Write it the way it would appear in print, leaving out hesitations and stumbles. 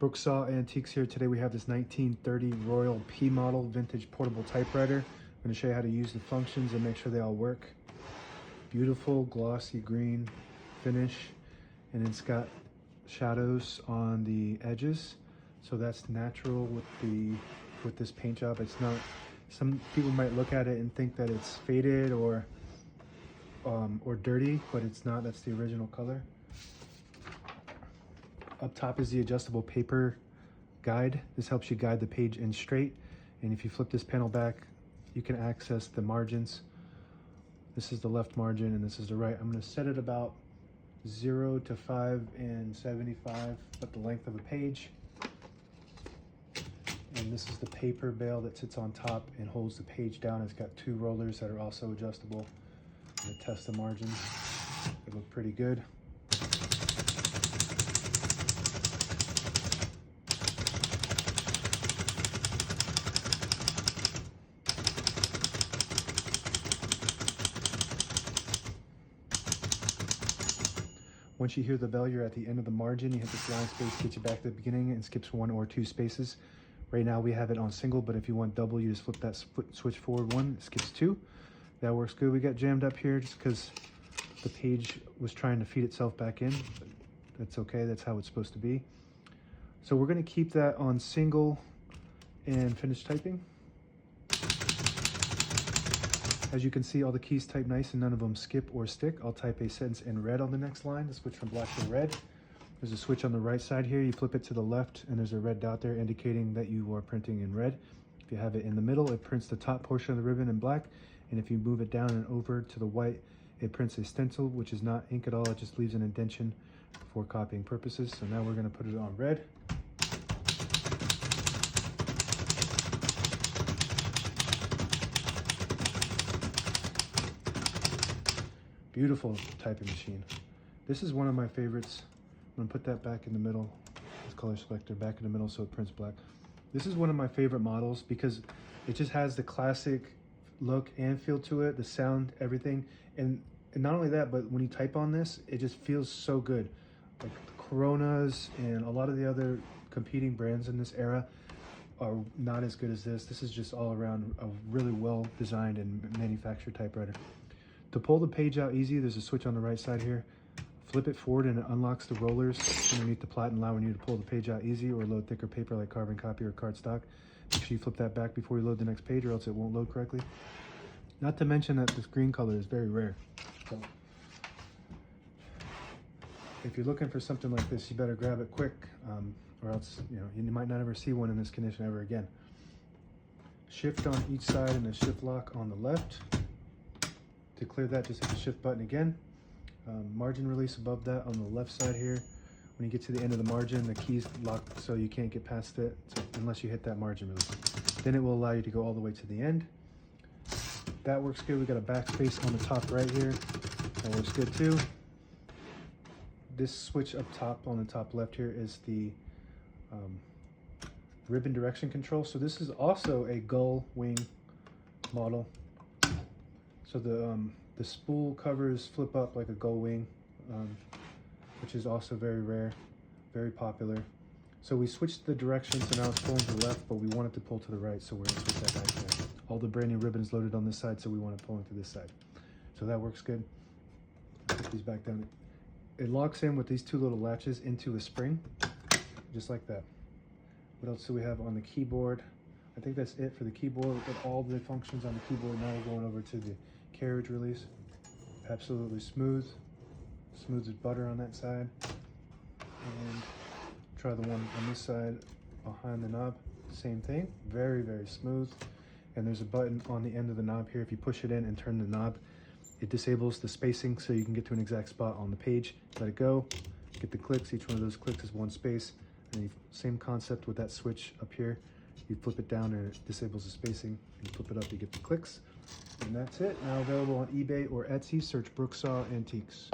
Brooksaw Antiques here. Today we have this 1930 Royal P model vintage portable typewriter. I'm going to show you how to use the functions and make sure they all work. Beautiful glossy green finish, and it's got shadows on the edges, so that's natural with this paint job. It's not, some people might look at it and think that it's faded or dirty, but it's not. That's the original color. Up top is the adjustable paper guide. This helps you guide the page in straight. And if you flip this panel back, you can access the margins. This is the left margin and this is the right. I'm going to set it about 0 to 5 and 75, but the length of a page. And this is the paper bail that sits on top and holds the page down. It's got 2 rollers that are also adjustable. I'm going to test the margins. They look pretty good. Once you hear the bell, you're at the end of the margin. You hit this line space, get you back to the beginning, and skips 1 or 2 spaces. Right now we have it on single, but if you want double, you just flip that switch forward 1, it skips 2. That works good. We got jammed up here just because the page was trying to feed itself back in, but that's okay. That's how it's supposed to be. So we're going to keep that on single and finish typing. As you can see, all the keys type nice and none of them skip or stick. I'll type a sentence in red on the next line to switch from black to red. There's a switch on the right side here. You flip it to the left and there's a red dot there indicating that you are printing in red. If you have it in the middle, it prints the top portion of the ribbon in black. And if you move it down and over to the white, it prints a stencil, which is not ink at all. It just leaves an indentation for copying purposes. So now we're going to put it on red. Beautiful typing machine. This is one of my favorites. I'm gonna put that back in the middle. This color selector back in the middle so it prints black. This is one of my favorite models because it just has the classic look and feel to it, the sound, everything. And not only that, but when you type on this, it just feels so good. Like the Coronas and a lot of the other competing brands in this era are not as good as this. This is just all around a really well designed and manufactured typewriter. To pull the page out easy, there's a switch on the right side here. Flip it forward and it unlocks the rollers underneath the platen, allowing you to pull the page out easy or load thicker paper like carbon copy or cardstock. Make sure you flip that back before you load the next page or else it won't load correctly. Not to mention that this green color is very rare. So if you're looking for something like this, you better grab it quick or else you might not ever see one in this condition ever again. Shift on each side and a shift lock on the left. To clear that, just hit the shift button again. Margin release above that on the left side here. When you get to the end of the margin, the key's locked so you can't get past it unless you hit that margin release. Then it will allow you to go all the way to the end. That works good. We got a backspace on the top right here. That works good too. This switch up top on the top left here is the ribbon direction control. So this is also a gull wing model. So the spool covers flip up like a gull wing, which is also very rare, very popular. So we switched the direction, so now it's pulling to the left, but we want it to pull to the right, so we're going to switch that back there. All the brand new ribbons loaded on this side, so we want it pulling to this side. So that works good. Put these back down. It locks in with these 2 little latches into a spring, just like that. What else do we have on the keyboard? I think that's it for the keyboard. We've got all the functions on the keyboard. Now we're going over to the carriage release. Absolutely smooth. Smooth as butter on that side. And try the one on this side behind the knob. Same thing. Very, very smooth. And there's a button on the end of the knob here. If you push it in and turn the knob, it disables the spacing so you can get to an exact spot on the page. Let it go. Get the clicks. Each one of those clicks is 1 space. And same concept with that switch up here. You flip it down and it disables the spacing. You flip it up, you get the clicks. And that's it. Now available on eBay or Etsy. Search Brooksaw Antiques.